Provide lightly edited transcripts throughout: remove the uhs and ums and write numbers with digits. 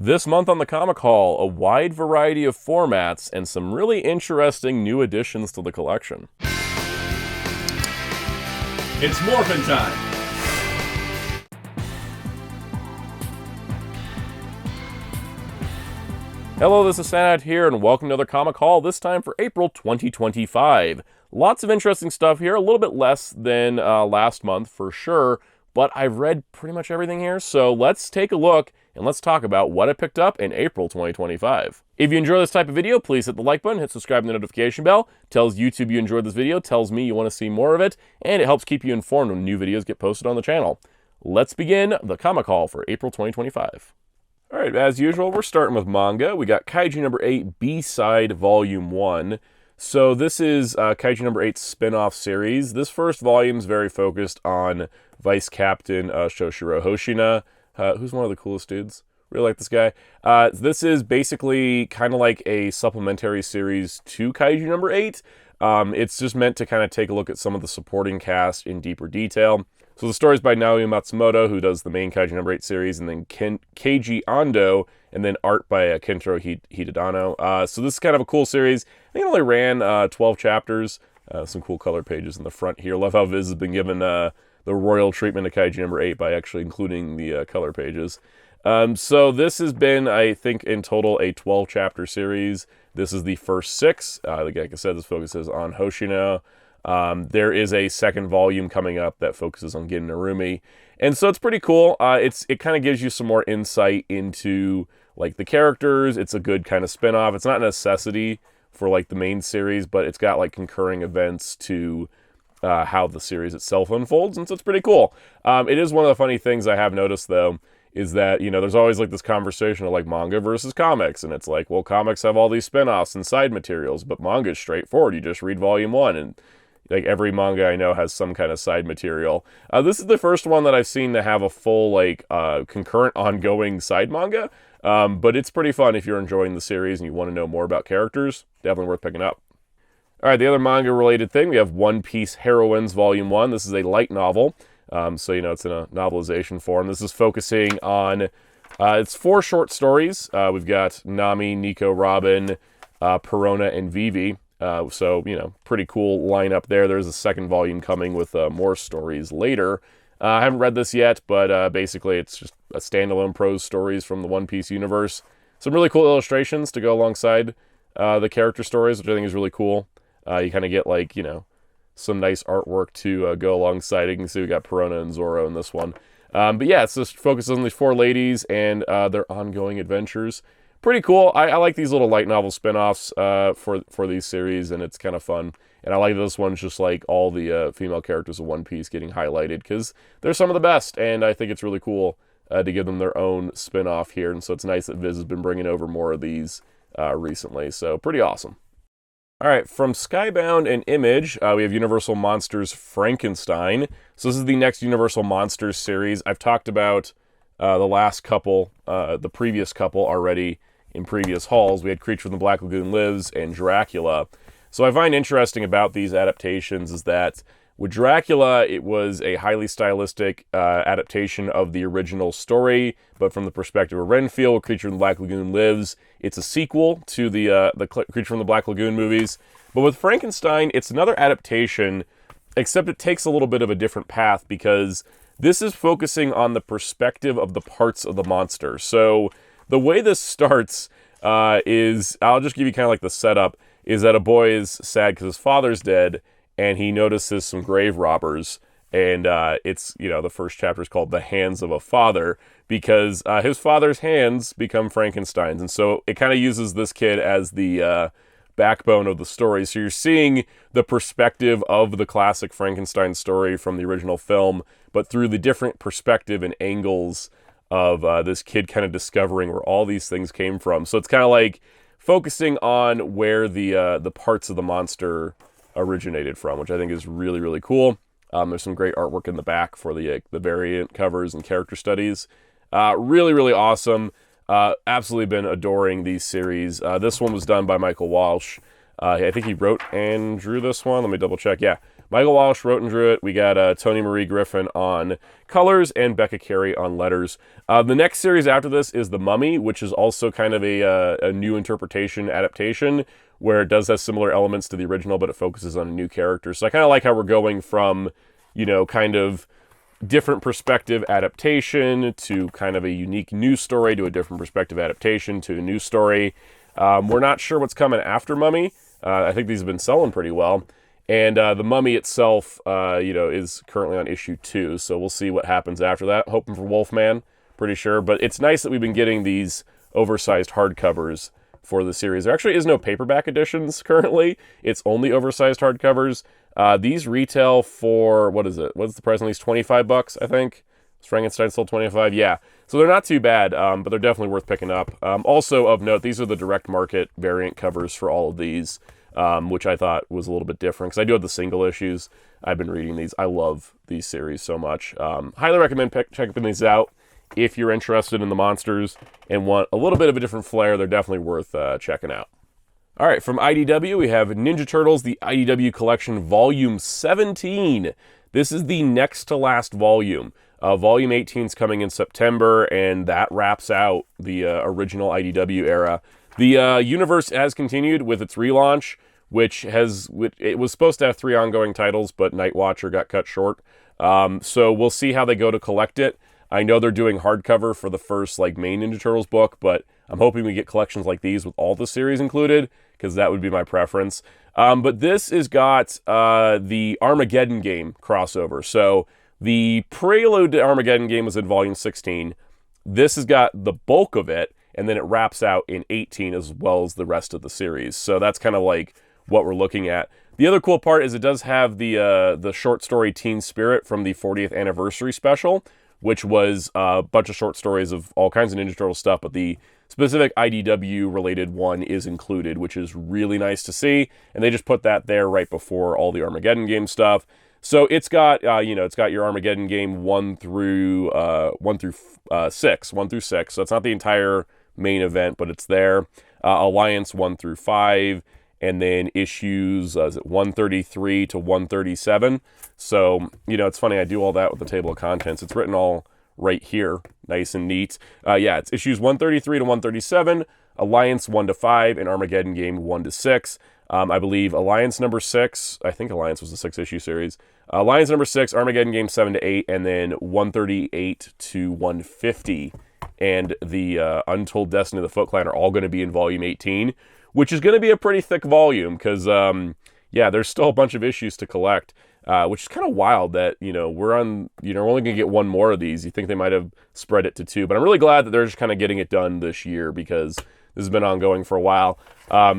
This month on the Comic Haul, a wide variety of formats and some really interesting new additions to the collection. It's morphin' time! Hello, this is Soundout here, and welcome to another Comic Haul, this time for April 2025. Lots of interesting stuff here, a little bit less than last month for sure, but I've read pretty much everything here, so let's take a look and let's talk about what I picked up in April 2025. If you enjoy this type of video, please hit the like button, hit subscribe and the notification bell. Tells YouTube you enjoyed this video, tells me you want to see more of it, and it helps keep you informed when new videos get posted on the channel. Let's begin the Comic Haul for April 2025. Alright, as usual, we're starting with manga. We got Kaiju number 8, B-Side Volume 1. So this is Kaiju number 8's spin-off series. This first volume is very focused on Vice Captain Shoshiro Hoshina, who's one of the coolest dudes. Really like this guy. This is basically kind of like a supplementary series to Kaiju number 8. It's just meant to kind of take a look at some of the supporting cast in deeper detail. So the story is by Naoya Matsumoto, who does the main Kaiju number 8 series, and then Keiji Ando, and then art by Kentaro Hidetano. So this is kind of a cool series. I think it only ran 12 chapters. Some cool color pages in the front here. Love how Viz has been given the royal treatment of Kaiju number 8 by actually including the color pages. So this has been, I think, in total a 12-chapter series. This is the first 6. Like I said, this focuses on Hoshino. There is a second volume coming up that focuses on Gin Narumi. And so it's pretty cool. It kind of gives you some more insight into like the characters. It's a good kind of spin-off. It's not a necessity for like the main series, but it's got like concurring events to how the series itself unfolds. And so it's pretty cool. It is one of the funny things I have noticed though, is that, you know, there's always like this conversation of like manga versus comics. And it's like, well, comics have all these spin-offs and side materials, but manga is straightforward. You just read volume 1 and like every manga I know has some kind of side material. This is the first one that I've seen to have a full like concurrent ongoing side manga. But it's pretty fun if you're enjoying the series and you want to know more about characters. Definitely worth picking up. All right, the other manga related thing, we have One Piece Heroines Volume 1. This is a light novel. So, you know, it's in a novelization form. This is focusing on, it's 4 short stories. We've got Nami, Nico, Robin, Perona, and Vivi. So, you know, pretty cool lineup there. There's a second volume coming with more stories later. I haven't read this yet, but basically it's just a standalone prose stories from the One Piece universe. Some really cool illustrations to go alongside the character stories, which I think is really cool. You kind of get like, you know, some nice artwork to go alongside it. You can see we got Perona and Zoro in this one. But yeah, it's just focuses on these 4 ladies and their ongoing adventures. Pretty cool. I like these little light novel spin-offs for these series, and it's kind of fun. And I like this one's just like all the female characters of One Piece getting highlighted because they're some of the best, and I think it's really cool to give them their own spin-off here. And so it's nice that Viz has been bringing over more of these recently. So pretty awesome. All right, from Skybound and Image, we have Universal Monsters Frankenstein. So this is the next Universal Monsters series. I've talked about the last couple, the previous couple already in previous hauls. We had Creature from the Black Lagoon Lives and Dracula. So I find interesting about these adaptations is that with Dracula, it was a highly stylistic adaptation of the original story, but from the perspective of Renfield, Creature from the Black Lagoon Lives, it's a sequel to the Creature from the Black Lagoon movies. But with Frankenstein, it's another adaptation, except it takes a little bit of a different path because this is focusing on the perspective of the parts of the monster. So the way this starts is, I'll just give you kind of like the setup, is that a boy is sad because his father's dead, and he notices some grave robbers, and it's, you know, the first chapter is called The Hands of a Father, because his father's hands become Frankenstein's, and so it kind of uses this kid as the backbone of the story. So you're seeing the perspective of the classic Frankenstein story from the original film, but through the different perspective and angles of this kid kind of discovering where all these things came from. So it's kind of like focusing on where the parts of the monster originated from, which I think is really, really cool. There's some great artwork in the back for the variant covers and character studies. Really, really awesome. Absolutely been adoring these series. This one was done by Michael Walsh. I think he wrote and drew this one. Let me double check. Yeah, Michael Walsh wrote and drew it. We got Tony Marie Griffin on colors and Becca Carey on letters. The next series after this is The Mummy, which is also kind of a new interpretation adaptation, where it does have similar elements to the original, but it focuses on a new character. So I kind of like how we're going from, kind of different perspective adaptation to kind of a unique new story to a different perspective adaptation to a new story. We're not sure what's coming after Mummy. I think these have been selling pretty well. And The Mummy itself, is currently on issue 2, so we'll see what happens after that. Hoping for Wolfman, pretty sure. But it's nice that we've been getting these oversized hardcovers for the series. There actually is no paperback editions currently. It's only oversized hardcovers. These retail for, what is it? What's the price on these? $25, I think? Is Frankenstein still $25? Yeah. So they're not too bad, but they're definitely worth picking up. Also of note, these are the direct market variant covers for all of these, which I thought was a little bit different, because I do have the single issues. I've been reading these. I love these series so much. Highly recommend checking these out. If you're interested in the monsters and want a little bit of a different flair, they're definitely worth checking out. All right, from IDW, we have Ninja Turtles, the IDW Collection, Volume 17. This is the next to last volume. Volume 18 is coming in September, and that wraps out the original IDW era. The universe has continued with its relaunch, it was supposed to have 3 ongoing titles, but Night Watcher got cut short. So we'll see how they go to collect it. I know they're doing hardcover for the first main Ninja Turtles book, but I'm hoping we get collections like these with all the series included, because that would be my preference. But this has got the Armageddon game crossover. So the prelude to Armageddon game was in Volume 16. This has got the bulk of it, and then it wraps out in 18 as well as the rest of the series. So that's kind of like what we're looking at. The other cool part is it does have the short story Teen Spirit from the 40th anniversary special, which was a bunch of short stories of all kinds of Ninja Turtle stuff, but the specific IDW-related one is included, which is really nice to see. And they just put that there right before all the Armageddon game stuff. So it's got, it's got your Armageddon game 1 through 6. So it's not the entire main event, but it's there. Alliance 1 through 5. And then issues, 133 to 137. So, it's funny, I do all that with the table of contents. It's written all right here, nice and neat. It's issues 133 to 137, Alliance 1 to 5, and Armageddon Game 1 to 6. I believe Alliance number 6, I think Alliance was a 6-issue series. Alliance number 6, Armageddon Game 7 to 8, and then 138 to 150. And the Untold Destiny of the Foot Clan are all going to be in Volume 18, which is going to be a pretty thick volume, because, there's still a bunch of issues to collect, which is kind of wild that, we're only going to get one more of these. You think they might have spread it to 2, but I'm really glad that they're just kind of getting it done this year, because this has been ongoing for a while.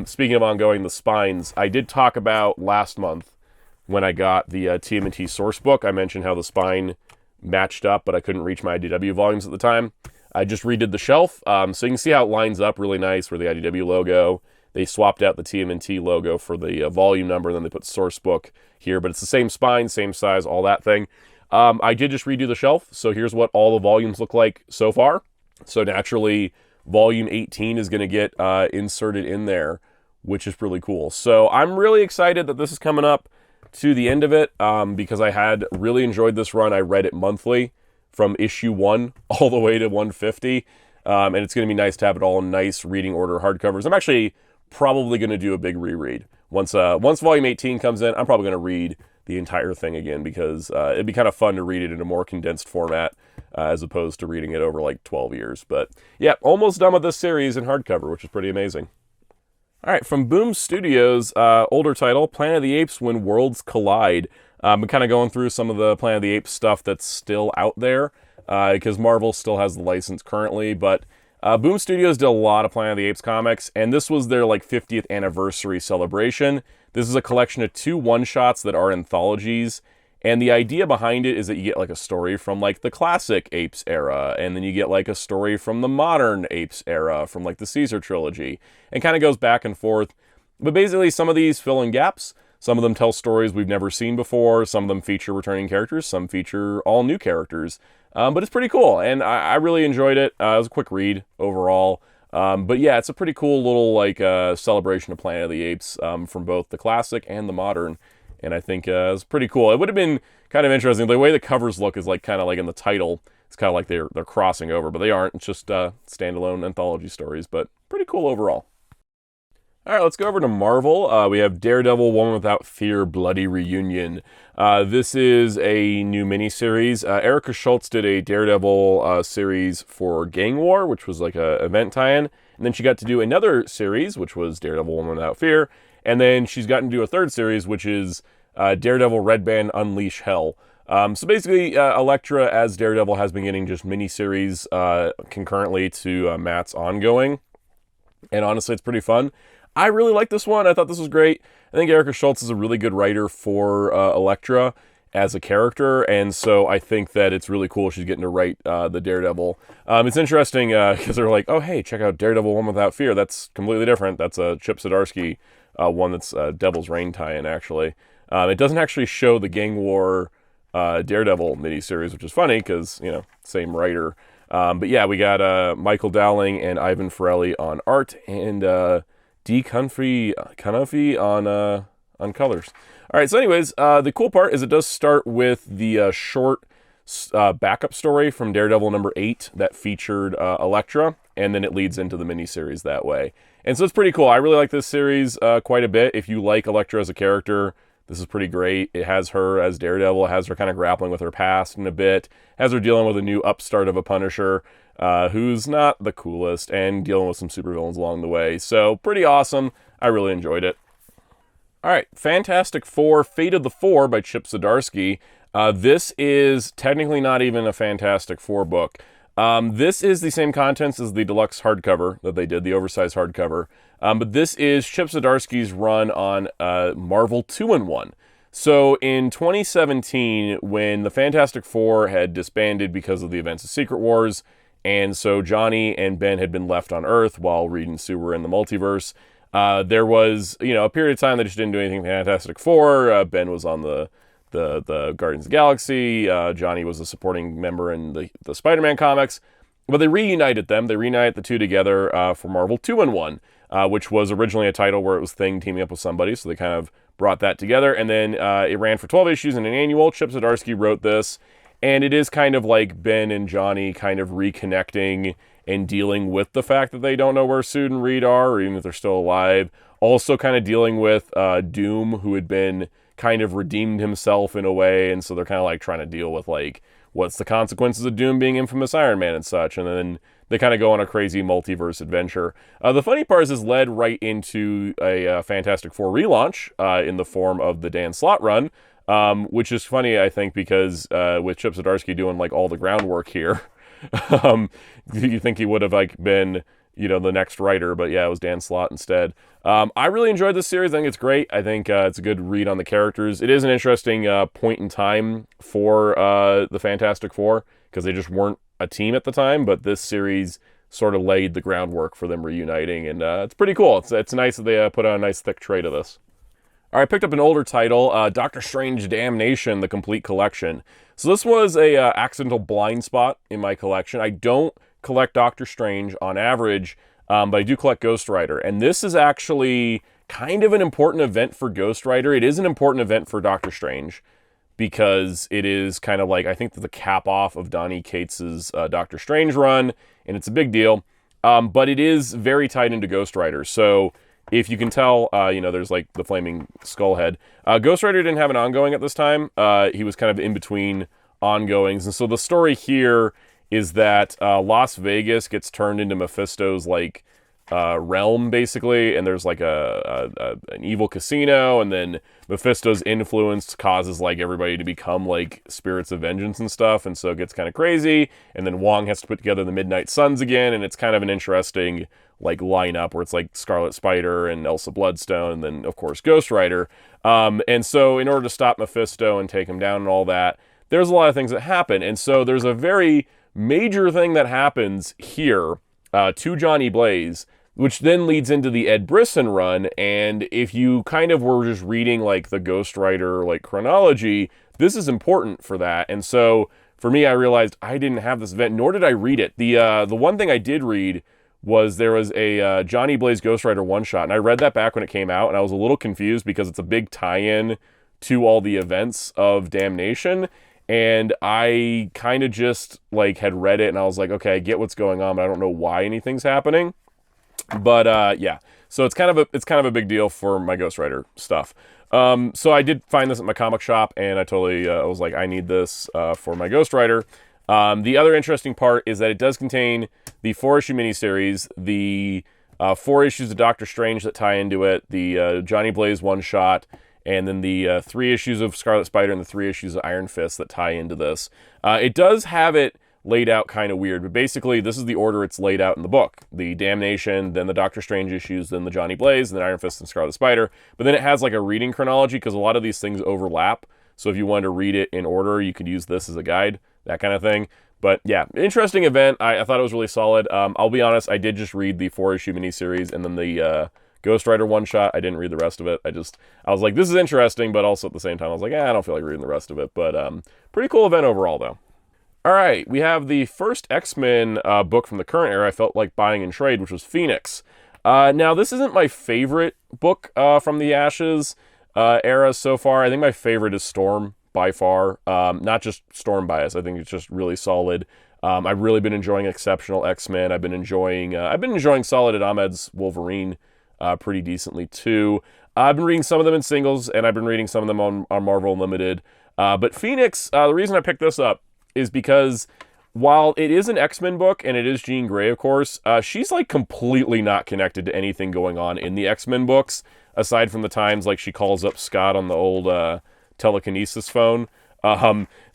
Speaking of ongoing, the spines, I did talk about last month when I got the TMNT source book. I mentioned how the spine matched up, but I couldn't reach my IDW volumes at the time. I just redid the shelf, so you can see how it lines up really nice for the IDW logo. They swapped out the TMNT logo for the volume number, and then they put source book here, but it's the same spine, same size, all that thing. I did just redo the shelf, so here's what all the volumes look like so far. So naturally, volume 18 is going to get inserted in there, which is really cool. So I'm really excited that this is coming up to the end of it, because I had really enjoyed this run. I read it monthly from issue 1 all the way to 150, and it's going to be nice to have it all in nice reading order hardcovers. I'm actually probably going to do a big reread. Once volume 18 comes in, I'm probably going to read the entire thing again, because it'd be kind of fun to read it in a more condensed format as opposed to reading it over 12 years. But yeah, almost done with this series in hardcover, which is pretty amazing. All right, from Boom Studios, older title, Planet of the Apes When Worlds Collide. I'm kind of going through some of the Planet of the Apes stuff that's still out there, because Marvel still has the license currently, but Boom Studios did a lot of Planet of the Apes comics, and this was their 50th anniversary celebration. This is a collection of 2 one-shots that are anthologies, and the idea behind it is that you get a story from the classic Apes era, and then you get a story from the modern Apes era, from the Caesar trilogy, and kind of goes back and forth. But basically, some of these fill in gaps. Some of them tell stories we've never seen before. Some of them feature returning characters. Some feature all new characters. But it's pretty cool, and I really enjoyed it. It was a quick read overall. But yeah, it's a pretty cool little celebration of Planet of the Apes from both the classic and the modern. and I think it was pretty cool. It would have been kind of interesting. The way the covers look is like kind of like in the title. It's kind of like they're crossing over, but they aren't. It's just standalone anthology stories, but pretty cool overall. All right, let's go over to Marvel. We have Daredevil, Woman Without Fear, Bloody Reunion. This is a new miniseries. Erica Schultz did a Daredevil series for Gang War, which was like a event tie-in. And then she got to do another series, which was Daredevil, Woman Without Fear. And then she's gotten to do a third series, which is Daredevil, Red Band, Unleash Hell. So basically, Elektra as Daredevil has been getting just miniseries concurrently to Matt's ongoing. And honestly, it's pretty fun. I really like this one. I thought this was great. I think Erica Schultz is a really good writer for Elektra as a character, and so I think that it's really cool she's getting to write the Daredevil. It's interesting because they're like, oh, hey, check out Daredevil, One Without Fear. That's completely different. That's a Chip Zdarsky one that's Devil's Reign tie-in, actually. It doesn't actually show the Gang War Daredevil miniseries, which is funny because, you know, same writer. But yeah, we got Michael Dowling and Ivan Forelli on art, and D. Cunniffe on colors. All right, so anyways, the cool part is it does start with the short backup story from Daredevil number 8 that featured Elektra, and then it leads into the miniseries that way. And so it's pretty cool. I really like this series quite a bit. If you like Elektra as a character, this is pretty great. It has her as Daredevil. It has her kind of grappling with her past in a bit. It has her dealing with a new upstart of a Punisher who's not the coolest, and dealing with some supervillains along the way. So pretty awesome. I really enjoyed it. All right, Fantastic Four, Fate of the Four by Chip Zdarsky. This is technically not even a Fantastic Four book. This is the same contents as the deluxe hardcover that they did, the oversized hardcover. But this is Chip Zdarsky's run on Marvel 2-in-1. So in 2017, when the Fantastic Four had disbanded because of the events of Secret Wars, and so Johnny and Ben had been left on Earth while Reed and Sue were in the multiverse, there was, you know, a period of time they just didn't do anything Fantastic Four. Ben was on the Guardians of the Galaxy. Johnny was a supporting member in the Spider-Man comics. But they reunited them. They reunited the two together for Marvel 2-in-1, which was originally a title where it was Thing teaming up with somebody. So they kind of brought that together. And then it ran for 12 issues in an annual. Chip Zdarsky wrote this. And it is kind of like Ben and Johnny kind of reconnecting and dealing with the fact that they don't know where Sue and Reed are, or even if they're still alive. Also kind of dealing with Doom, who had been kind of redeemed himself in a way, and so they're kind of like trying to deal with like what's the consequences of Doom being infamous Iron Man and such, and then they kind of go on a crazy multiverse adventure. The funny part is this led right into a Fantastic Four relaunch in the form of the Dan Slott run, which is funny, I think, because with Chip Zdarsky doing like all the groundwork here, you think he would have like been, you know, the next writer, but yeah, it was Dan Slott instead. I really enjoyed this series. I think it's great. I think it's a good read on the characters. It is an interesting point in time for the Fantastic Four, because they just weren't a team at the time, but this series sort of laid the groundwork for them reuniting, and it's pretty cool. It's nice that they put out a nice thick trade of this. All right, I picked up an older title, Doctor Strange Damnation, the complete collection. So this was a accidental blind spot in my collection. I don't collect Doctor Strange on average, but I do collect Ghost Rider. And this is actually kind of an important event for Ghost Rider. It is an important event for Doctor Strange, because it is kind of like, I think, the cap off of Donny Cates's Doctor Strange run, and it's a big deal. But it is very tied into Ghost Rider. So if you can tell, you know, there's like the flaming skull head. Ghost Rider didn't have an ongoing at this time. He was kind of in between ongoings. And so the story here is that Las Vegas gets turned into Mephisto's like realm, basically, and there's like an evil casino, and then Mephisto's influence causes like everybody to become like spirits of vengeance and stuff, and so it gets kind of crazy, and then Wong has to put together the Midnight Suns again, and it's kind of an interesting like lineup where it's like Scarlet Spider and Elsa Bloodstone, and then of course Ghost Rider, and so in order to stop Mephisto and take him down and all that, there's a lot of things that happen, and so there's a very major thing that happens here to Johnny Blaze, which then leads into the Ed Brisson run. And if you kind of were just reading like the Ghost Rider like chronology, this is important for that. And so for me, I realized I didn't have this event, nor did I read it. The one thing I did read was there was a Johnny Blaze Ghost Rider one shot, and I read that back when it came out, and I was a little confused because it's a big tie-in to all the events of Damnation. And I kind of just like had read it and I was like, okay, I get what's going on, but I don't know why anything's happening. But yeah, so it's kind of a big deal for my Ghost Rider stuff. So I did find this at my comic shop, and I totally I was like, I need this for my Ghost Rider. The other interesting part is that it does contain the 4-issue miniseries, the 4 issues of Doctor Strange that tie into it, the Johnny Blaze one-shot, and then the 3 issues of Scarlet Spider and the 3 issues of Iron Fist that tie into this. It does have it laid out kind of weird, but basically this is the order it's laid out in the book. The Damnation, then the Doctor Strange issues, then the Johnny Blaze, and then Iron Fist and Scarlet Spider. But then it has like a reading chronology because a lot of these things overlap. So if you wanted to read it in order, you could use this as a guide, that kind of thing. But yeah, interesting event. I thought it was really solid. I'll be honest, I did just read the 4-issue miniseries and then the Ghost Rider one-shot. I didn't read the rest of it. I was like, this is interesting, but also at the same time, I was like, I don't feel like reading the rest of it. But pretty cool event overall, though. All right, we have the first X-Men book from the current era I felt like buying in trade, which was Phoenix. Now, this isn't my favorite book from the Ashes era so far. I think my favorite is Storm, by far. Not just Storm bias. I think it's just really solid. I've really been enjoying Exceptional X-Men. I've been enjoying Solid at Ahmed's Wolverine pretty decently, too. I've been reading some of them in singles, and I've been reading some of them on Marvel Unlimited. But Phoenix, the reason I picked this up is because while it is an X-Men book, and it is Jean Grey, of course, she's like completely not connected to anything going on in the X-Men books, aside from the times like she calls up Scott on the old telekinesis phone.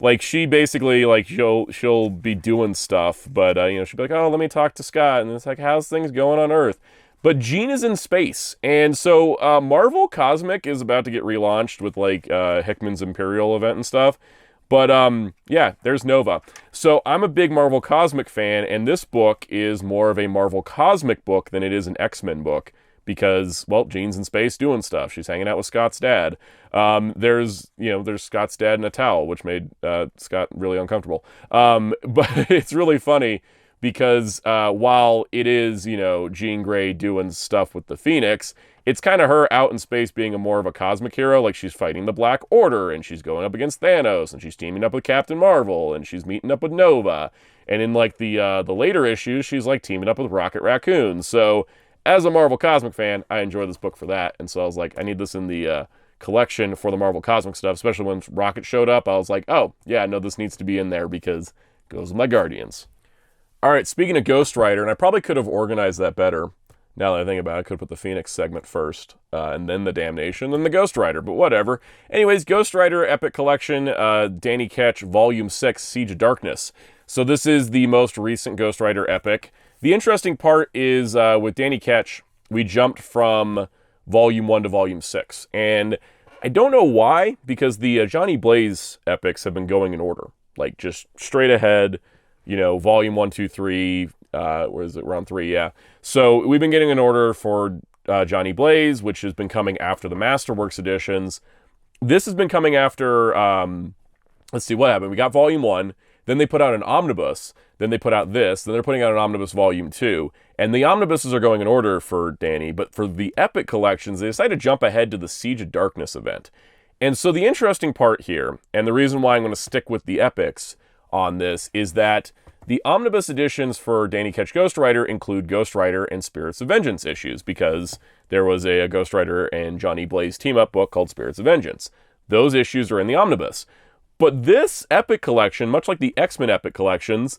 Like she basically like she'll be doing stuff, but she'll be like, oh, let me talk to Scott, and it's like, how's things going on Earth? But Jean is in space, and so Marvel Cosmic is about to get relaunched with like Hickman's Imperial event and stuff. But yeah, there's Nova. So I'm a big Marvel Cosmic fan, and this book is more of a Marvel Cosmic book than it is an X-Men book because, well, Jean's in space doing stuff. She's hanging out with Scott's dad. There's Scott's dad in a towel, which made Scott really uncomfortable. But it's really funny because while it is, Jean Grey doing stuff with the Phoenix, it's kind of her out in space being more of a cosmic hero. Like she's fighting the Black Order, and she's going up against Thanos, and she's teaming up with Captain Marvel, and she's meeting up with Nova. And in like the later issues, she's like teaming up with Rocket Raccoon. So as a Marvel Cosmic fan, I enjoy this book for that. And so I was like, I need this in the collection for the Marvel Cosmic stuff, especially when Rocket showed up. I was like, oh, yeah, no, this needs to be in there because it goes with my Guardians. All right, speaking of Ghost Rider, and I probably could have organized that better. Now that I think about it, I could have put the Phoenix segment first, and then the Damnation, then the Ghost Rider, but whatever. Anyways, Ghost Rider Epic Collection, Danny Ketch, Volume 6, Siege of Darkness. So this is the most recent Ghost Rider epic. The interesting part is with Danny Ketch, we jumped from Volume 1 to Volume 6. And I don't know why, because the Johnny Blaze epics have been going in order. Like, just straight ahead, Volume 1, 2, 3, where is it? Round 3, yeah. So we've been getting an order for Johnny Blaze, which has been coming after the Masterworks editions. This has been coming after, let's see what happened. We got Volume 1, then they put out an Omnibus, then they put out this, then they're putting out an Omnibus Volume 2. And the Omnibuses are going in order for Danny, but for the Epic collections, they decided to jump ahead to the Siege of Darkness event. And so the interesting part here, and the reason why I'm going to stick with the Epics on this, is that the Omnibus editions for Danny Ketch Ghost Rider include Ghost Rider and Spirits of Vengeance issues, because there was a Ghost Rider and Johnny Blaze team-up book called Spirits of Vengeance. Those issues are in the Omnibus. But this Epic collection, much like the X-Men Epic collections,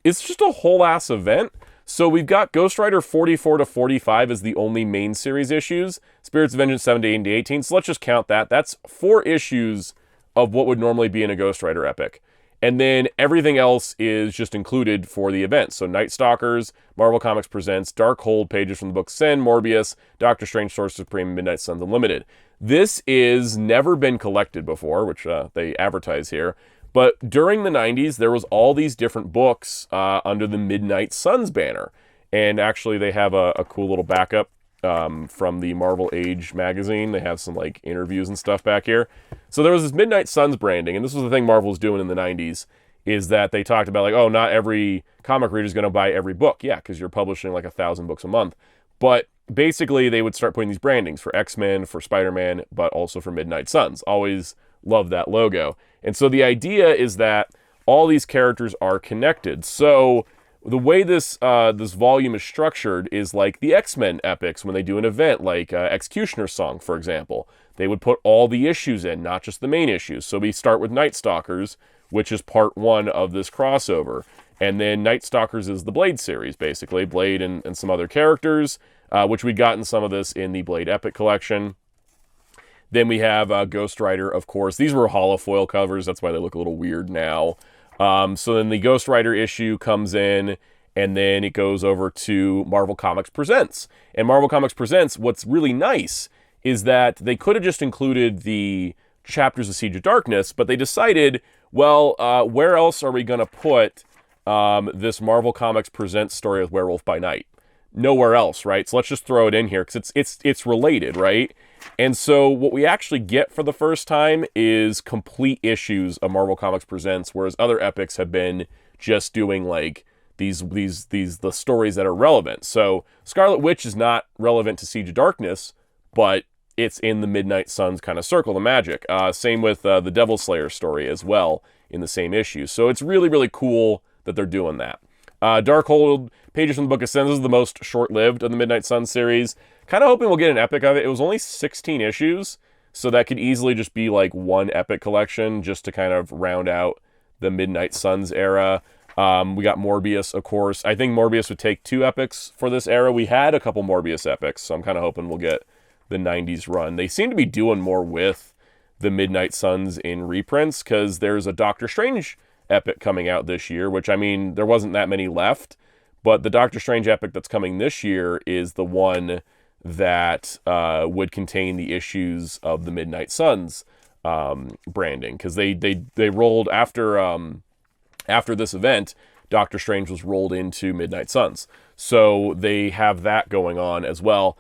is just a whole-ass event. So we've got Ghost Rider 44 to 45 as the only main series issues, Spirits of Vengeance 17 to 18, so let's just count that. That's 4 issues of what would normally be in a Ghost Rider Epic. And then everything else is just included for the event. So Night Stalkers, Marvel Comics Presents, Darkhold pages from the book Sin, Morbius, Doctor Strange, Sorcerer Supreme, Midnight Suns Unlimited. This is never been collected before, which they advertise here. But during the 90s, there was all these different books under the Midnight Suns banner. And actually, they have a cool little backup from the Marvel Age magazine. They have some like interviews and stuff back here. So there was this Midnight Suns branding, and this was the thing Marvel was doing in the 90s, is that they talked about like, oh, not every comic reader is going to buy every book. Yeah, because you're publishing like 1,000 books a month. But basically they would start putting these brandings for X-Men, for Spider-Man, but also for Midnight Suns. Always love that logo. And so the idea is that all these characters are connected. So the way this this volume is structured is like the X-Men epics when they do an event, like Executioner's Song, for example. They would put all the issues in, not just the main issues. So we start with Night Stalkers, which is part 1 of this crossover. And then Night Stalkers is the Blade series, basically. Blade and some other characters, which we'd gotten some of this in the Blade Epic collection. Then we have Ghost Rider, of course. These were holofoil covers. That's why they look a little weird now. So then the Ghost Rider issue comes in, and then it goes over to Marvel Comics Presents. And Marvel Comics Presents, what's really nice is that they could have just included the chapters of Siege of Darkness, but they decided, well, where else are we going to put this Marvel Comics Presents story with Werewolf by Night? Nowhere else, right? So let's just throw it in here because it's related, right? And so what we actually get for the first time is complete issues of Marvel Comics Presents, whereas other epics have been just doing like the stories that are relevant. So Scarlet Witch is not relevant to Siege of Darkness, but it's in the Midnight Suns kind of circle of magic. Same with the Devil Slayer story as well in the same issue. So it's really, really cool that they're doing that. Darkhold, Pages from the Book of Sins is the most short-lived of the Midnight Suns series. Kind of hoping we'll get an epic of it. It was only 16 issues, so that could easily just be like one epic collection just to kind of round out the Midnight Suns era. We got Morbius, of course. I think Morbius would take 2 epics for this era. We had a couple Morbius epics, so I'm kind of hoping we'll get the 90s run. They seem to be doing more with the Midnight Suns in reprints because there's a Doctor Strange epic coming out this year, which, I mean, there wasn't that many left, but the Doctor Strange epic that's coming this year is the one that would contain the issues of the Midnight Suns branding, because they rolled after this event. Doctor Strange was rolled into Midnight Suns, so they have that going on as well.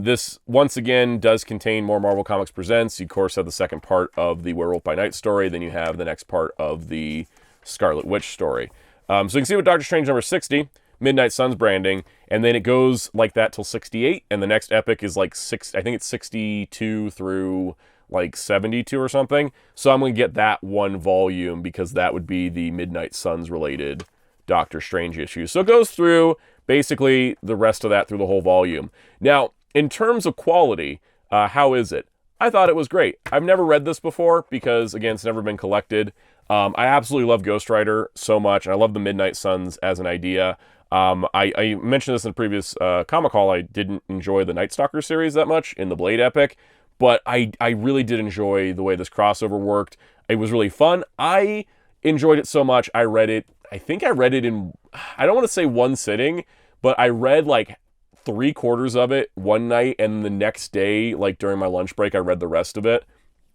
This, once again, does contain more Marvel Comics Presents. You, of course, have the second part of the Werewolf by Night story. Then you have the next part of the Scarlet Witch story. So you can see with Doctor Strange number 60, Midnight Suns branding, and then it goes like that till 68, and the next epic is like I think it's 62 through like 72 or something. So I'm going to get that one volume because that would be the Midnight Suns related Doctor Strange issue. So it goes through basically the rest of that through the whole volume. Now, in terms of quality, how is it? I thought it was great. I've never read this before because, again, it's never been collected. I absolutely love Ghost Rider so much, and I love the Midnight Suns as an idea. I mentioned this in a previous comic haul. I didn't enjoy the Night Stalker series that much in the Blade Epic, but I really did enjoy the way this crossover worked. It was really fun. I enjoyed it so much, I read it. I think I read it in, I don't want to say one sitting, but I read like 3/4 of it one night, and the next day, like during my lunch break, I read the rest of it.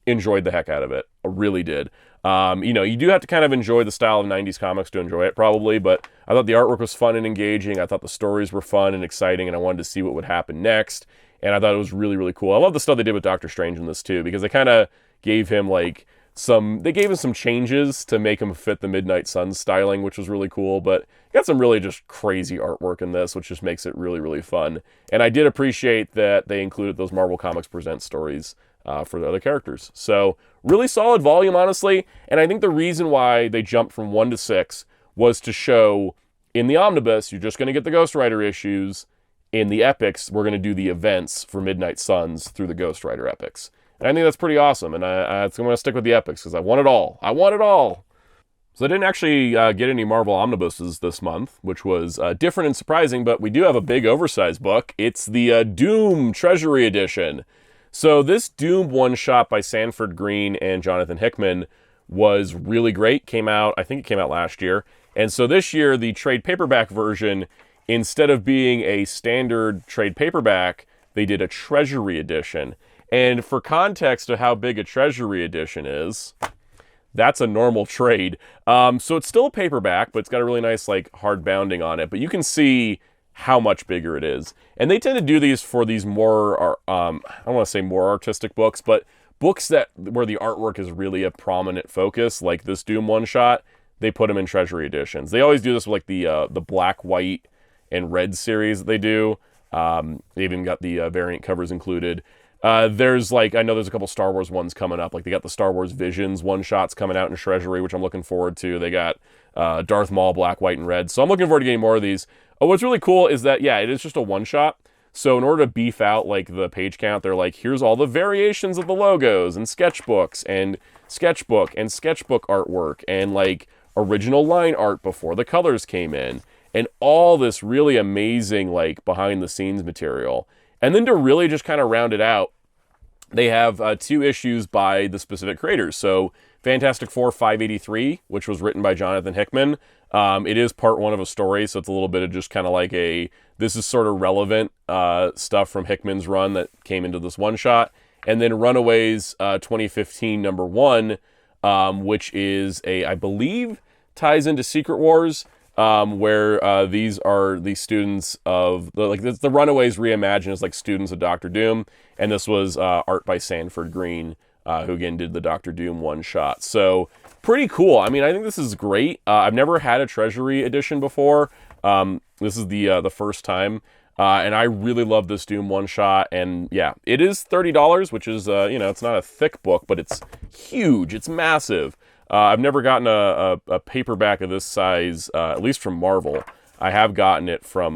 Enjoyed the heck out of it. I really did. You do have to kind of enjoy the style of 90s comics to enjoy it, probably, but I thought the artwork was fun and engaging. I thought the stories were fun and exciting, and I wanted to see what would happen next, and I thought it was really, really cool. I love the stuff they did with Doctor Strange in this, too, because they kind of gave him, like, some changes to make him fit the Midnight Suns styling, which was really cool, but got some really just crazy artwork in this, which just makes it really, really fun. And I did appreciate that they included those Marvel Comics Presents stories for the other characters. So really solid volume, honestly. And I think the reason why they jumped from 1 to 6 was to show in the Omnibus, you're just going to get the Ghost Rider issues. In the epics, we're going to do the events for Midnight Suns through the Ghost Rider epics. And I think that's pretty awesome. And I'm going to stick with the epics because I want it all. I want it all. So I didn't actually get any Marvel Omnibuses this month, which was different and surprising, but we do have a big oversized book. It's the Doom Treasury Edition. So this Doom one-shot by Sanford Green and Jonathan Hickman was really great. I think it came out last year. And so this year, the trade paperback version, instead of being a standard trade paperback, they did a Treasury Edition. And for context of how big a Treasury Edition is, that's a normal trade. So it's still a paperback, but it's got a really nice like hard bounding on it. But you can see how much bigger it is. And they tend to do these for these more, I don't want to say more artistic books, but books where the artwork is really a prominent focus, like this Doom one-shot, they put them in Treasury Editions. They always do this with like the black, white, and red series that they do. They even got the variant covers included. There's like, I know there's a couple Star Wars ones coming up. Like they got the Star Wars Visions one-shots coming out in Treasury, which I'm looking forward to. They got Darth Maul, black, white, and red. So I'm looking forward to getting more of these. What's really cool is that, yeah, it is just a one-shot. So in order to beef out like the page count, they're like, here's all the variations of the logos and sketchbooks and sketchbook artwork and like original line art before the colors came in and all this really amazing like behind the scenes material. And then to really just kind of round it out, they have 2 issues by the specific creators. So Fantastic Four 583, which was written by Jonathan Hickman. It is part 1 of a story, so it's a little bit of just kind of like this is sort of relevant stuff from Hickman's run that came into this one shot. And then Runaways 2015 number 1, which is I believe ties into Secret Wars. Where these are the students of the Runaways reimagined as like students of Doctor Doom, and this was art by Sanford Green, who again did the Doctor Doom one shot. So pretty cool. I mean, I think this is great. I've never had a Treasury edition before. This is the first time, and I really love this Doom one shot. And yeah, it is $30, which is it's not a thick book, but it's huge. It's massive. I've never gotten a paperback of this size, at least from Marvel. I have gotten it from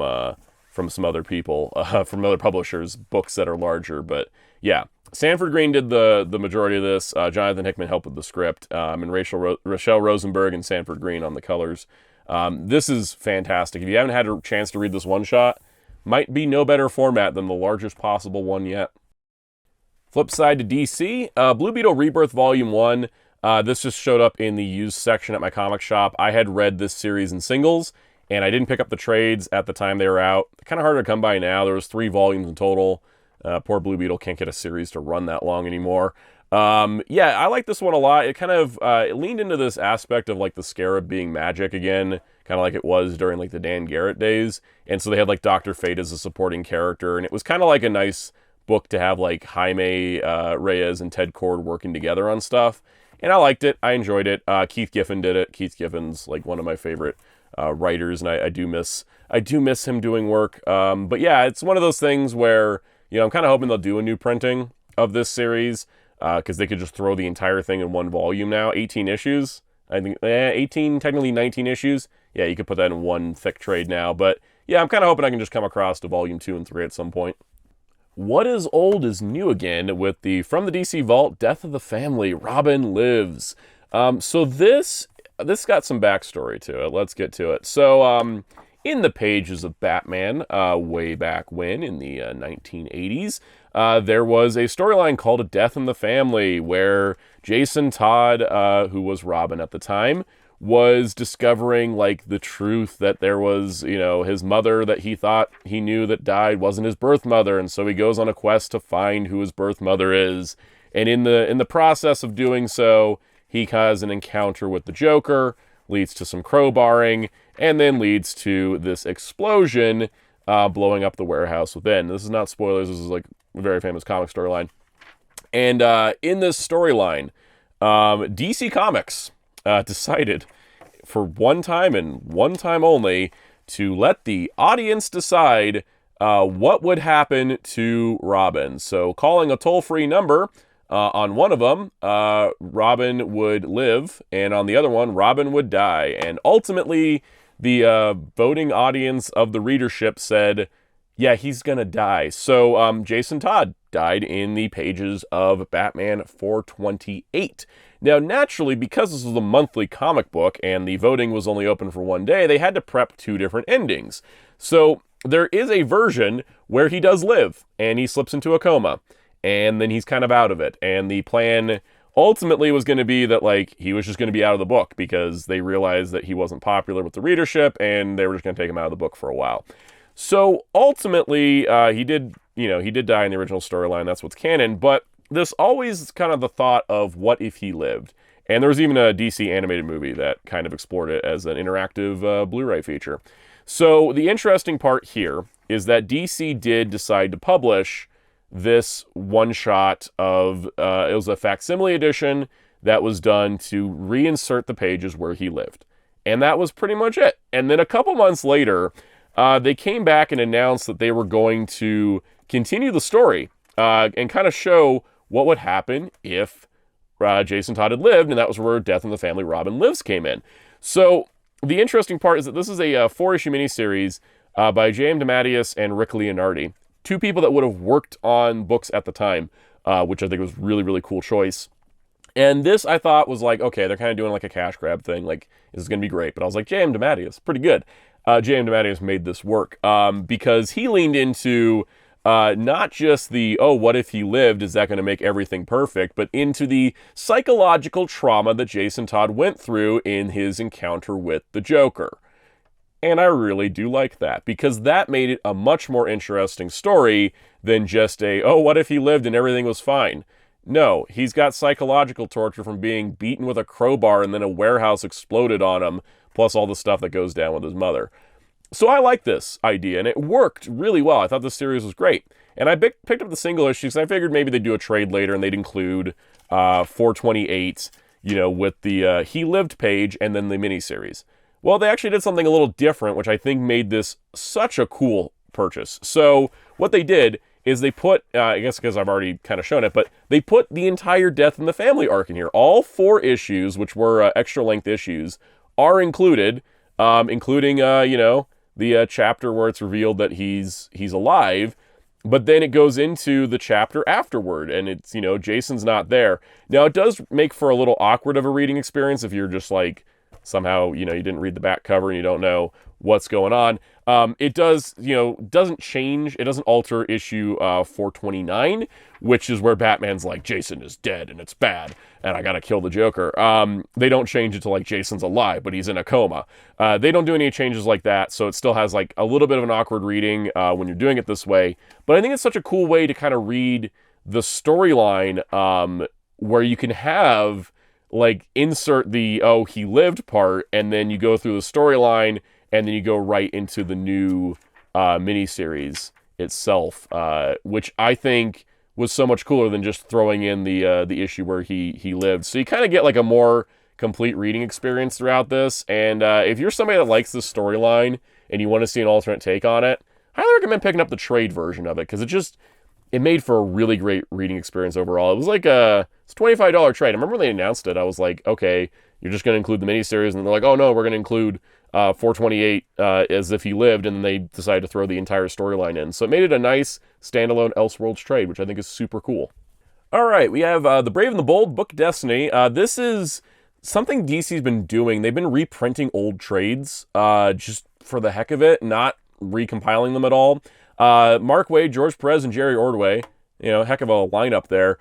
some other people, from other publishers, books that are larger. But yeah, Sanford Green did the majority of this. Jonathan Hickman helped with the script, and Rachel Rosenberg and Sanford Green on the colors. This is fantastic. If you haven't had a chance to read this one shot, might be no better format than the largest possible one yet. Flip side to DC, Blue Beetle Rebirth Volume 1. This just showed up in the used section at my comic shop. I had read this series in singles, and I didn't pick up the trades at the time they were out. Kind of hard to come by now. There was 3 volumes in total. Poor Blue Beetle can't get a series to run that long anymore. Yeah, I like this one a lot. It kind of it leaned into this aspect of like the Scarab being magic again, kind of like it was during like the Dan Garrett days. And so they had like Dr. Fate as a supporting character, and it was kind of like a nice book to have like Jaime Reyes and Ted Kord working together on stuff. And I liked it. I enjoyed it. Keith Giffen did it. Keith Giffen's like one of my favorite writers, and I do miss him doing work. But yeah, it's one of those things where I'm kind of hoping they'll do a new printing of this series because they could just throw the entire thing in one volume now. 18 issues. I think 18, technically 19 issues. Yeah, you could put that in one thick trade now. But yeah, I'm kind of hoping I can just come across to volume 2 and 3 at some point. What is old is new again with the From the DC Vault, Death of the Family, Robin Lives. So this got some backstory to it. Let's get to it. So in the pages of Batman, way back when, in the 1980s, there was a storyline called Death in the Family, where Jason Todd, who was Robin at the time, was discovering like the truth that there was, his mother that he thought he knew that died wasn't his birth mother, and so he goes on a quest to find who his birth mother is. And in the process of doing so, he has an encounter with the Joker, leads to some crowbarring, and then leads to this explosion, blowing up the warehouse within. This is not spoilers. This is like a very famous comic storyline. And in this storyline, DC Comics decided for one time and one time only to let the audience decide what would happen to Robin. So calling a toll-free number, on one of them, Robin would live, and on the other one, Robin would die. And ultimately, the voting audience of the readership said, yeah, he's gonna die. So Jason Todd died in the pages of Batman 428. Now, naturally, because this was a monthly comic book and the voting was only open for one day, they had to prep 2 different endings. So there is a version where he does live, and he slips into a coma, and then he's kind of out of it. And the plan ultimately was going to be that, like, he was just going to be out of the book because they realized that he wasn't popular with the readership, and they were just going to take him out of the book for a while. So ultimately, he did die in the original storyline. That's what's canon. But this always kind of the thought of what if he lived. And there was even a DC animated movie that kind of explored it as an interactive Blu-ray feature. So the interesting part here is that DC did decide to publish this one-shot of, it was a facsimile edition that was done to reinsert the pages where he lived. And that was pretty much it. And then a couple months later, they came back and announced that they were going to continue the story and kind of show what would happen if Jason Todd had lived, and that was where Death in the Family Robin Lives came in. So the interesting part is that this is a 4-issue miniseries by J.M. DeMatteis and Rick Leonardi, two people that would have worked on books at the time, which I think was really, really cool choice. And this, I thought, was like, okay, they're kind of doing like a cash grab thing, like, this is going to be great. But I was like, J.M. DeMatteis, pretty good. J.M. DeMatteis made this work because he leaned into not just the, oh, what if he lived? Is that going to make everything perfect? But into the psychological trauma that Jason Todd went through in his encounter with the Joker. And I really do like that, because that made it a much more interesting story than just a, oh, what if he lived and everything was fine? No, he's got psychological torture from being beaten with a crowbar and then a warehouse exploded on him, plus all the stuff that goes down with his mother. So I like this idea, and it worked really well. I thought this series was great. And I picked up the single issues, and I figured maybe they'd do a trade later, and they'd include 428, with the He Lived page, and then the miniseries. Well, they actually did something a little different, which I think made this such a cool purchase. So what they did is they put, I guess because I've already kind of shown it, but they put the entire Death in the Family arc in here. All 4 issues, which were extra-length issues, are included, including, the chapter where it's revealed that he's alive, but then it goes into the chapter afterward, and it's, Jason's not there. Now, it does make for a little awkward of a reading experience if you're just like, somehow, you didn't read the back cover and you don't know what's going on. It does, doesn't change, it doesn't alter issue 429, which is where Batman's like, Jason is dead and it's bad, and I gotta kill the Joker. They don't change it to like, Jason's alive, but he's in a coma. They don't do any changes like that, so it still has like a little bit of an awkward reading when you're doing it this way. But I think it's such a cool way to kind of read the storyline where you can have, like, insert the, oh, he lived part, and then you go through the storyline, and then you go right into the new miniseries itself, which I think was so much cooler than just throwing in the issue where he lived. So you kind of get like a more complete reading experience throughout this, and if you're somebody that likes this storyline and you want to see an alternate take on it, I highly recommend picking up the trade version of it, because it made for a really great reading experience overall. It was like it's a $25 trade. I remember when they announced it, I was like, okay, you're just going to include the miniseries, and they're like, oh no, we're going to include 428 as if he lived, and then they decided to throw the entire storyline in. So it made it a nice standalone Elseworlds trade, which I think is super cool. All right, we have The Brave and the Bold, Book Destiny. This is something DC's been doing. They've been reprinting old trades just for the heck of it, not recompiling them at all. Mark Waid, George Perez, and Jerry Ordway, heck of a lineup there.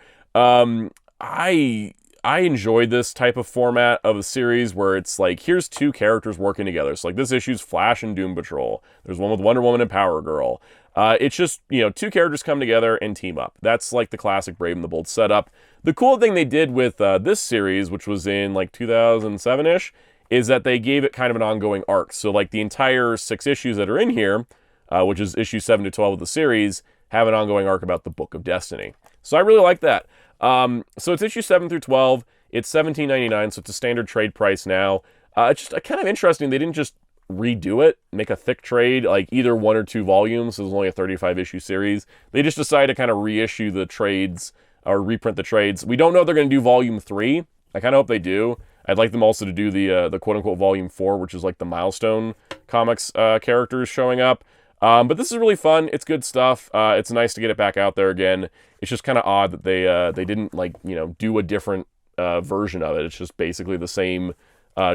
I enjoyed this type of format of a series where it's like, here's 2 characters working together. So like this issue's Flash and Doom Patrol. There's one with Wonder Woman and Power Girl. It's just, 2 characters come together and team up. That's like the classic Brave and the Bold setup. The cool thing they did with this series, which was in like 2007-ish, is that they gave it kind of an ongoing arc. So like the entire 6 issues that are in here, which is issue 7 to 12 of the series, have an ongoing arc about the Book of Destiny. So I really like that. So it's issue 7 through 12. It's $17.99, so it's a standard trade price now. It's just kind of interesting. They didn't just redo it, make a thick trade, like either 1 or 2 volumes. So it was only a 35-issue series. They just decided to kind of reissue the trades, or reprint the trades. We don't know if they're going to do volume 3. I kind of hope they do. I'd like them also to do the quote-unquote volume 4, which is like the Milestone Comics characters showing up. But this is really fun. It's good stuff. It's nice to get it back out there again. It's just kind of odd that they didn't do a different version of it. It's just basically the same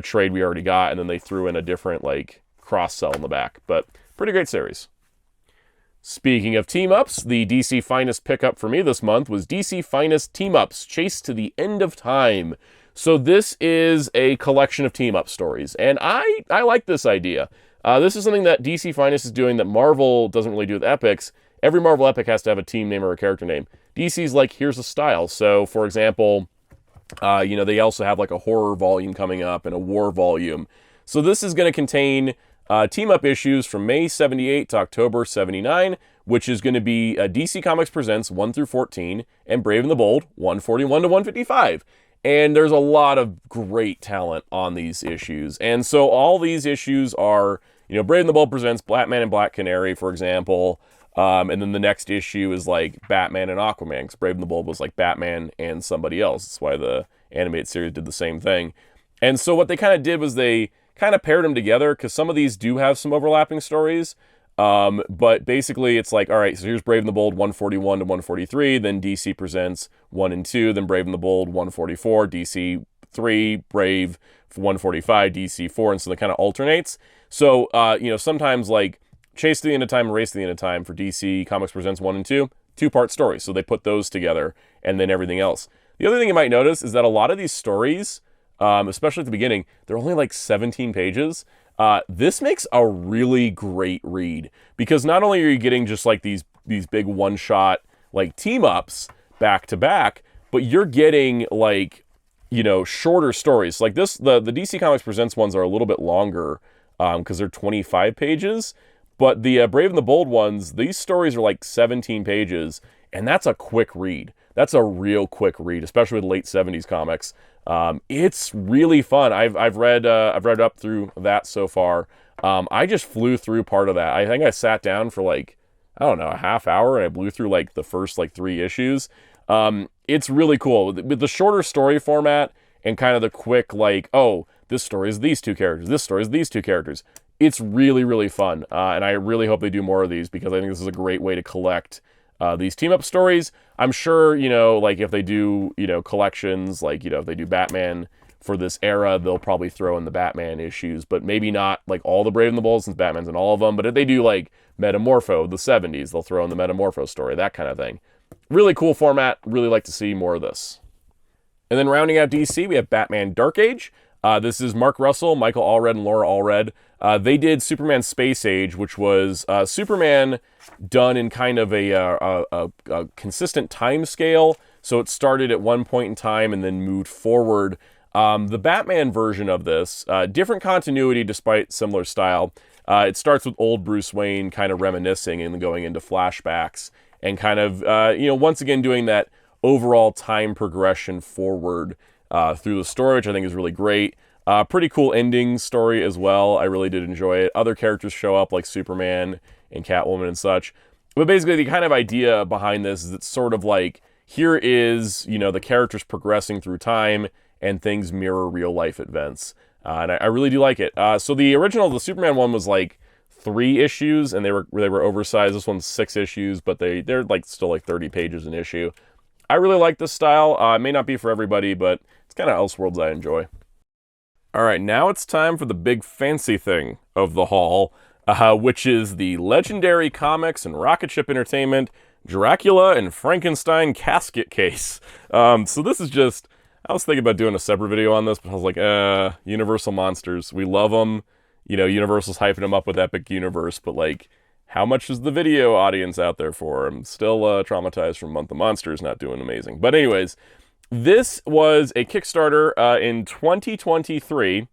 trade we already got, and then they threw in a different cross-sell in the back. But pretty great series. Speaking of team-ups, the DC Finest pickup for me this month was DC Finest Team-Ups, Chase to the End of Time. So this is a collection of team-up stories, and I like this idea. This is something that DC Finest is doing that Marvel doesn't really do with epics. Every Marvel epic has to have a team name or a character name. DC's like, here's a style. So, for example, they also have like a horror volume coming up and a war volume. So this is going to contain team-up issues from May 78 to October 79, which is going to be DC Comics Presents 1 through 14 and Brave and the Bold 141 to 155. And there's a lot of great talent on these issues. And so all these issues are you know, Brave and the Bold presents Batman and Black Canary, for example. And then the next issue is like Batman and Aquaman, because Brave and the Bold was like Batman and somebody else. That's why the animated series did the same thing. And so what they kind of did was they kind of paired them together, because some of these do have some overlapping stories. But basically it's like, all right, so here's Brave and the Bold 141 to 143, then DC presents 1 and 2, then Brave and the Bold 144, DC 3, Brave 145, DC 4, and so that kind of alternates. So, you know, sometimes like Chase to the End of Time and Race to the End of Time for DC Comics Presents 1 and 2, two-part stories. So they put those together and then everything else. The other thing you might notice is that a lot of these stories, especially at the beginning, they're only like 17 pages. This makes a really great read, because not only are you getting just like these big one-shot like team-ups back to back, but you're getting like, you know, shorter stories. Like this, the DC Comics Presents ones are a little bit longer because they're 25 pages. But the Brave and the Bold ones, these stories are like 17 pages, and that's a quick read. That's a real quick read, especially with late 70s comics. It's really fun. I've read up through that so far. I just flew through part of that. I think I sat down for like, I don't know, a half hour, and I blew through like the first like 3 issues. It's really cool with the shorter story format and kind of the quick like, oh, this story is these 2 characters. This story is these 2 characters. It's really, really fun, and I really hope they do more of these, because I think this is a great way to collect these team-up stories. I'm sure, you know, like if they do, you know, collections, like, you know, if they do Batman for this era, they'll probably throw in the Batman issues, but maybe not like all the Brave and the Bold, since Batman's in all of them. But if they do like Metamorpho, the 70s, they'll throw in the Metamorpho story, that kind of thing. Really cool format. Really like to see more of this. And then rounding out DC, we have Batman Dark Age. This is Mark Russell, Michael Allred, and Laura Allred. They did Superman Space Age, which was Superman done in kind of a consistent time scale. So it started at one point in time and then moved forward. The Batman version of this, different continuity despite similar style. It starts with old Bruce Wayne kind of reminiscing and going into flashbacks and kind of, you know, once again doing that overall time progression forward through the story, which I think is really great. Pretty cool ending story as well. I really did enjoy it. Other characters show up like Superman and Catwoman and such. But basically the kind of idea behind this is it's sort of like, here is, you know, the characters progressing through time and things mirror real life events. And I really do like it. So the Superman one was like 3 issues, and they were oversized. This one's 6 issues, but they're like still like 30 pages an issue. I really like this style. It may not be for everybody, but it's kind of Elseworlds I enjoy. All right, now it's time for the big fancy thing of the haul, which is the Legendary Comics and Rocket Ship Entertainment Dracula and Frankenstein casket case. So this is just, I was thinking about doing a separate video on this, but I was like, Universal monsters, we love them. You know, Universal's hyping them up with Epic Universe, but like, how much is the video audience out there for? I'm still traumatized from Month of Monsters not doing amazing. But anyways, this was a Kickstarter in 2023.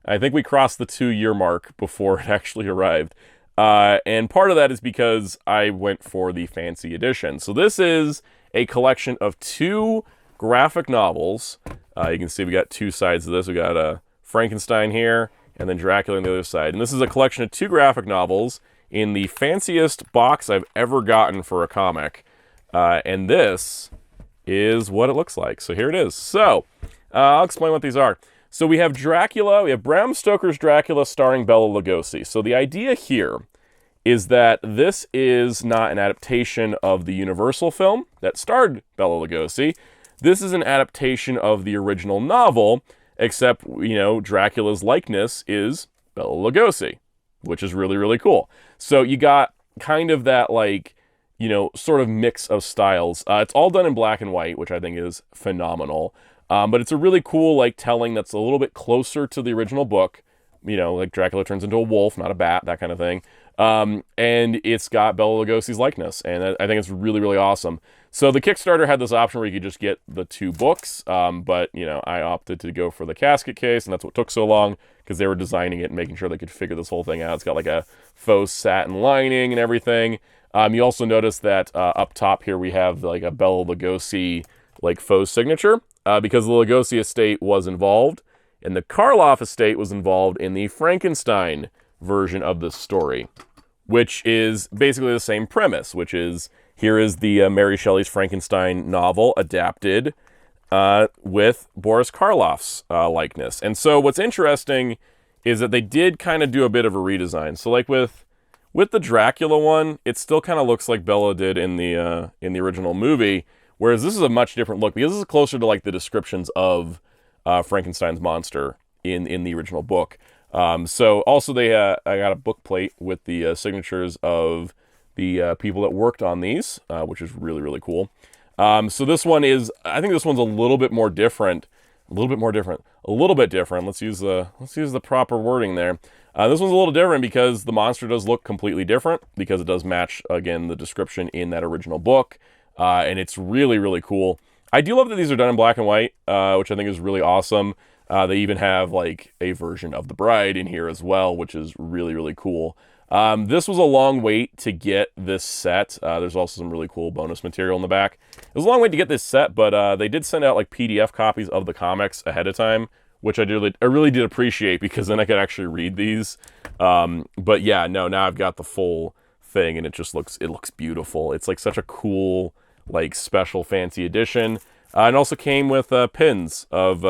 I think we crossed the 2-year mark before it actually arrived. And part of that is because I went for the fancy edition. So this is a collection of 2 graphic novels. You can see we got 2 sides of this. We got Frankenstein here, and then Dracula on the other side. And this is a collection of 2 graphic novels in the fanciest box I've ever gotten for a comic. And this is what it looks like. So here it is. So I'll explain what these are. So we have Dracula. We have Bram Stoker's Dracula starring Bela Lugosi. So the idea here is that this is not an adaptation of the Universal film that starred Bela Lugosi. This is an adaptation of the original novel, except, you know, Dracula's likeness is Bela Lugosi, which is really, really cool. So you got kind of that, like, you know, sort of mix of styles. It's all done in black and white, which I think is phenomenal. But it's a really cool, like, telling that's a little bit closer to the original book. You know, like Dracula turns into a wolf, not a bat, that kind of thing. And it's got Bela Lugosi's likeness, and I think it's really, really awesome. So the Kickstarter had this option where you could just get the 2 books, but, you know, I opted to go for the casket case, and that's what took so long, because they were designing it and making sure they could figure this whole thing out. It's got like a faux satin lining and everything. You also notice that up top here we have like a Bela Lugosi like faux signature, because the Lugosi estate was involved, and the Karloff estate was involved in the Frankenstein version of this story, which is basically the same premise, which is here is the Mary Shelley's Frankenstein novel adapted with Boris Karloff's likeness. And so what's interesting is that they did kind of do a bit of a redesign. So like with the Dracula one, it still kind of looks like Bela did in the original movie, whereas this is a much different look because this is closer to like the descriptions of Frankenstein's monster in the original book. So also I got a book plate with the signatures of the people that worked on these, which is really, really cool. So this one is, I think this one's a little bit more different, a little bit different. Let's use the proper wording there. This one's a little different because the monster does look completely different because it does match, again, the description in that original book. And it's really, really cool. I do love that these are done in black and white, which I think is really awesome. They even have like a version of the bride in here as well, which is really, really cool. This was a long wait to get this set. There's also some really cool bonus material in the back. It was a long wait to get this set, but they did send out like PDF copies of the comics ahead of time, which I really did appreciate because then I could actually read these. But yeah, no, now I've got the full thing and it looks beautiful. It's like such a cool, like special fancy edition. And also came with pins of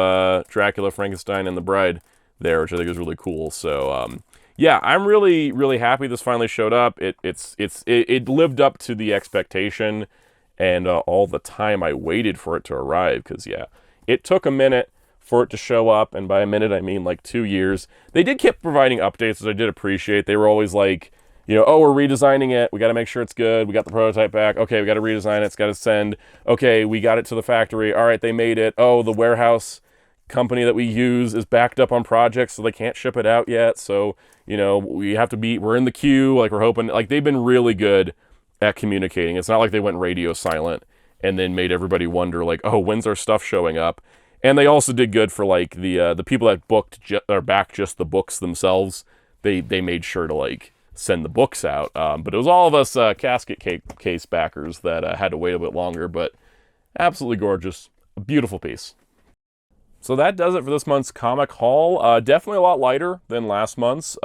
Dracula, Frankenstein, and the bride there, which I think is really cool. So yeah, I'm really, really happy this finally showed up. It lived up to the expectation and all the time I waited for it to arrive. Because yeah, it took a minute for it to show up, and by a minute I mean like 2 years. They did keep providing updates, which I did appreciate. They were always like, you know, oh, we're redesigning it. We got to make sure it's good. We got the prototype back. Okay, we got to redesign it. It's got to send. Okay, we got it to the factory. All right, they made it. Oh, the warehouse company that we use is backed up on projects, so they can't ship it out yet. So, you know, we're in the queue. Like, we're hoping, like, they've been really good at communicating. It's not like they went radio silent and then made everybody wonder, like, oh, when's our stuff showing up? And they also did good for, like, the people that backed just the books themselves. They made sure to, like, send the books out. But it was all of us casket case backers that had to wait a bit longer, but absolutely gorgeous. A beautiful piece. So that does it for this month's comic haul. Definitely a lot lighter than last month's,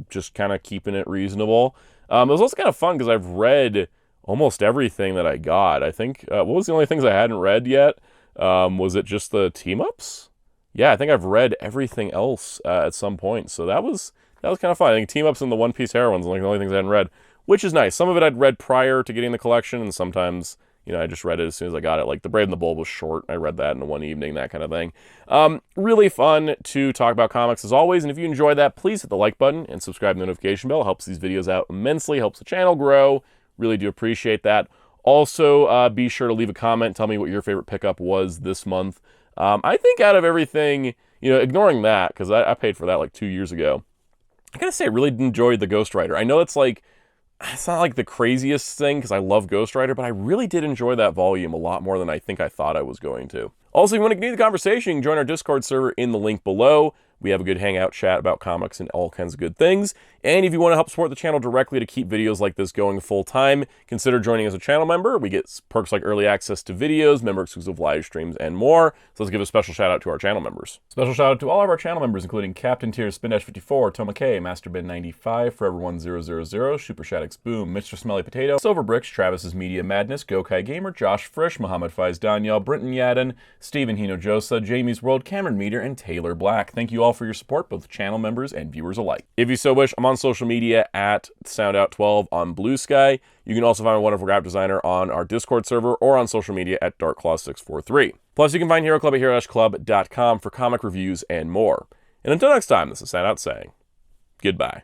just kind of keeping it reasonable. It was also kind of fun because I've read almost everything that I got. I think, what was the only things I hadn't read yet? Was it just the team-ups? Yeah, I think I've read everything else at some point. So that was kind of fun. I think team-ups and the One Piece heroines are like the only things I hadn't read, which is nice. Some of it I'd read prior to getting the collection, and sometimes, you know, I just read it as soon as I got it. Like The Brave and the Bold was short. I read that in one evening, that kind of thing. Really fun to talk about comics as always. And if you enjoy that, please hit the like button and subscribe to the notification bell. It helps these videos out immensely, helps the channel grow. Really do appreciate that. Also, be sure to leave a comment. Tell me what your favorite pickup was this month. I think out of everything, you know, ignoring that, because I paid for that like 2 years ago, I gotta say I really enjoyed the Ghost Rider. I know it's not like the craziest thing because I love Ghost Rider, but I really did enjoy that volume a lot more than I think I thought I was going to. Also, if you want to continue the conversation, you can join our Discord server in the link below. We have a good hangout chat about comics and all kinds of good things. And if you want to help support the channel directly to keep videos like this going full time, consider joining as a channel member. We get perks like early access to videos, member exclusive live streams, and more. So let's give a special shout out to our channel members. Special shout out to all of our channel members, including Captain Tier, Spin-54, Toma K, Masterbin95, Forever1000, Super Shaddix Boom, Mr. Smelly Potato, Silverbricks, Travis's Media Madness, Gokai Gamer, Josh Frisch, Muhammad Faiz Daniel, Brinton Yadden, Stephen Hinojosa, Jamie's World, Cameron Meter, and Taylor Black. Thank you all for your support, both channel members and viewers alike. If you so wish, I'm on social media at Soundout12 on Blue Sky. You can also find a wonderful graphic designer on our Discord server or on social media at DarkClaw643. Plus, you can find Hero Club at hero-club.com for comic reviews and more. And until next time, this is Soundout saying goodbye.